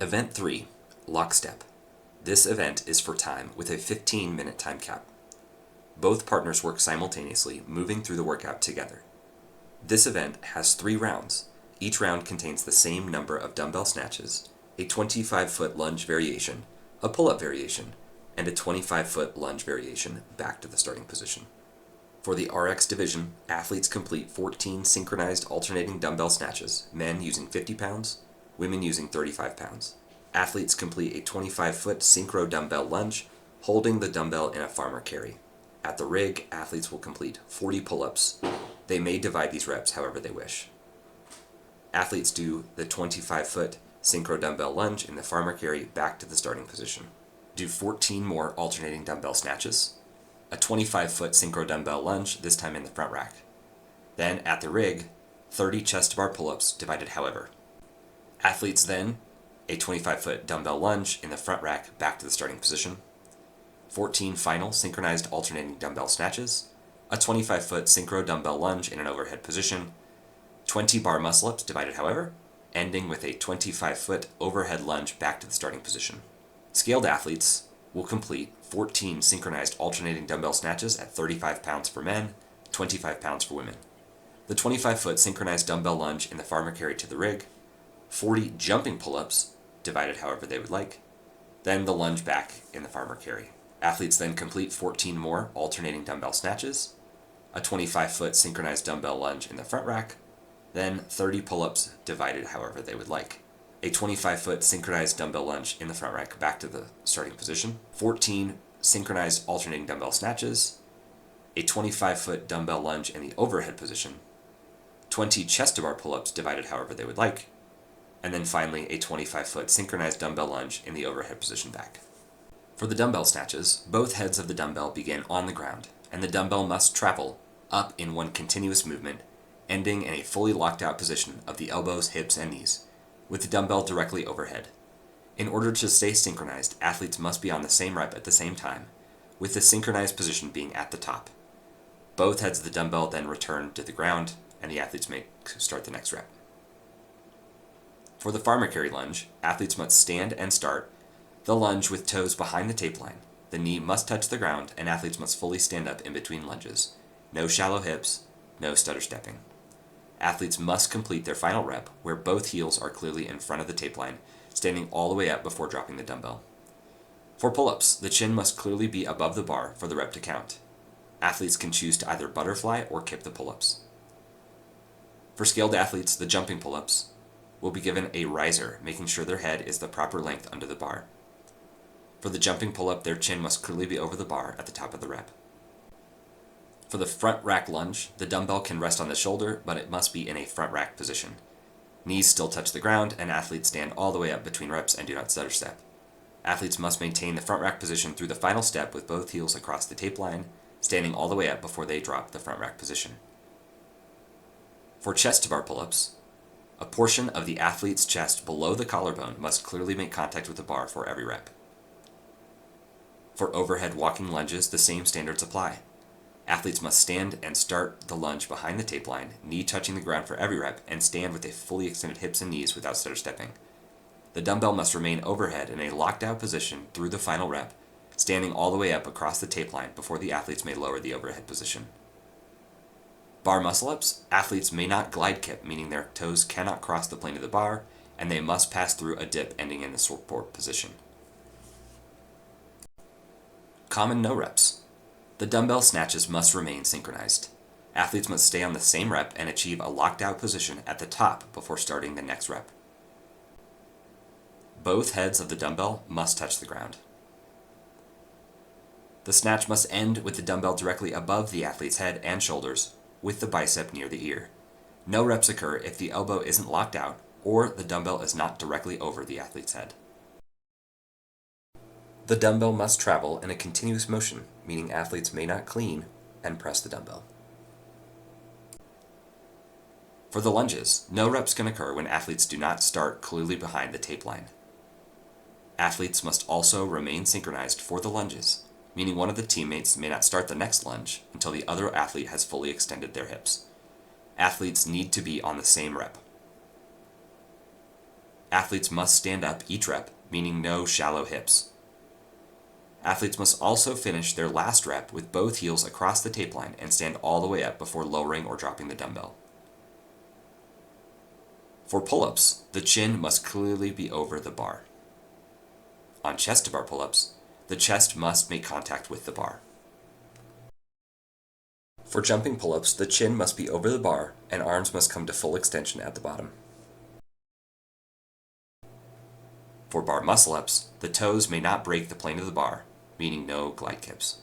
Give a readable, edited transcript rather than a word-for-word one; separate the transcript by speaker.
Speaker 1: Event 3, Lockstep. This event is for time with a 15-minute time cap. Both partners work simultaneously, moving through the workout together. This event has 3 rounds. Each round contains the same number of dumbbell snatches, a 25-foot lunge variation, a pull-up variation, and a 25-foot lunge variation back to the starting position. For the RX division, athletes complete 14 synchronized alternating dumbbell snatches, men using 50 pounds, women using 35 pounds. Athletes complete a 25-foot synchro dumbbell lunge, holding the dumbbell in a farmer carry. At the rig, athletes will complete 40 pull-ups. They may divide these reps however they wish. Athletes do the 25-foot synchro dumbbell lunge in the farmer carry back to the starting position. Do 14 more alternating dumbbell snatches, a 25-foot synchro dumbbell lunge, this time in the front rack. Then, at the rig, 30 chest bar pull-ups divided however. Athletes then, a 25-foot dumbbell lunge in the front rack back to the starting position, 14 final synchronized alternating dumbbell snatches, a 25-foot synchro dumbbell lunge in an overhead position, 20 bar muscle-ups divided however, ending with a 25-foot overhead lunge back to the starting position. Scaled athletes will complete 14 synchronized alternating dumbbell snatches at 35 pounds for men, 25 pounds for women. The 25-foot synchronized dumbbell lunge in the farmer carry to the rig, 40 jumping pull-ups, divided however they would like, then the lunge back in the farmer carry. Athletes then complete 14 more alternating dumbbell snatches, a 25-foot synchronized dumbbell lunge in the front rack, then 30 pull-ups divided however they would like. A 25-foot synchronized dumbbell lunge in the front rack back to the starting position, 14 synchronized alternating dumbbell snatches, a 25-foot dumbbell lunge in the overhead position, 20 chest to bar pull-ups divided however they would like, and then finally a 25-foot synchronized dumbbell lunge in the overhead position back. For the dumbbell snatches, both heads of the dumbbell begin on the ground, and the dumbbell must travel up in one continuous movement, ending in a fully locked out position of the elbows, hips, and knees, with the dumbbell directly overhead. In order to stay synchronized, athletes must be on the same rep at the same time, with the synchronized position being at the top. Both heads of the dumbbell then return to the ground, and the athletes may start the next rep. For the farmer carry lunge, athletes must stand and start the lunge with toes behind the tape line. The knee must touch the ground, and athletes must fully stand up in between lunges. No shallow hips, no stutter stepping. Athletes must complete their final rep, where both heels are clearly in front of the tape line, standing all the way up before dropping the dumbbell. For pull-ups, the chin must clearly be above the bar for the rep to count. Athletes can choose to either butterfly or kip the pull-ups. For scaled athletes, the jumping pull-ups will be given a riser, making sure their head is the proper length under the bar. For the jumping pull-up, their chin must clearly be over the bar at the top of the rep. For the front rack lunge, the dumbbell can rest on the shoulder, but it must be in a front rack position. Knees still touch the ground, and athletes stand all the way up between reps and do not stutter step. Athletes must maintain the front rack position through the final step with both heels across the tape line, standing all the way up before they drop the front rack position. For chest to bar pull-ups, a portion of the athlete's chest below the collarbone must clearly make contact with the bar for every rep. For overhead walking lunges, the same standards apply. Athletes must stand and start the lunge behind the tape line, knee touching the ground for every rep, and stand with a fully extended hips and knees without stutter stepping. The dumbbell must remain overhead in a locked out position through the final rep, standing all the way up across the tape line before the athletes may lower the overhead position. Bar muscle-ups, athletes may not glide kip, meaning their toes cannot cross the plane of the bar, and they must pass through a dip ending in the support position. Common no reps. The dumbbell snatches must remain synchronized. Athletes must stay on the same rep and achieve a locked out position at the top before starting the next rep. Both heads of the dumbbell must touch the ground. The snatch must end with the dumbbell directly above the athlete's head and shoulders, with the bicep near the ear. No reps occur if the elbow isn't locked out or the dumbbell is not directly over the athlete's head. The dumbbell must travel in a continuous motion, meaning athletes may not clean and press the dumbbell. For the lunges, no reps can occur when athletes do not start clearly behind the tape line. Athletes must also remain synchronized for the lunges, meaning one of the teammates may not start the next lunge until the other athlete has fully extended their hips. Athletes need to be on the same rep. Athletes must stand up each rep, meaning no shallow hips. Athletes must also finish their last rep with both heels across the tape line and stand all the way up before lowering or dropping the dumbbell. For pull-ups, the chin must clearly be over the bar. On chest-to-bar pull-ups, the chest must make contact with the bar. For jumping pull-ups, the chin must be over the bar and arms must come to full extension at the bottom. For bar muscle-ups, the toes may not break the plane of the bar, meaning no glide kips.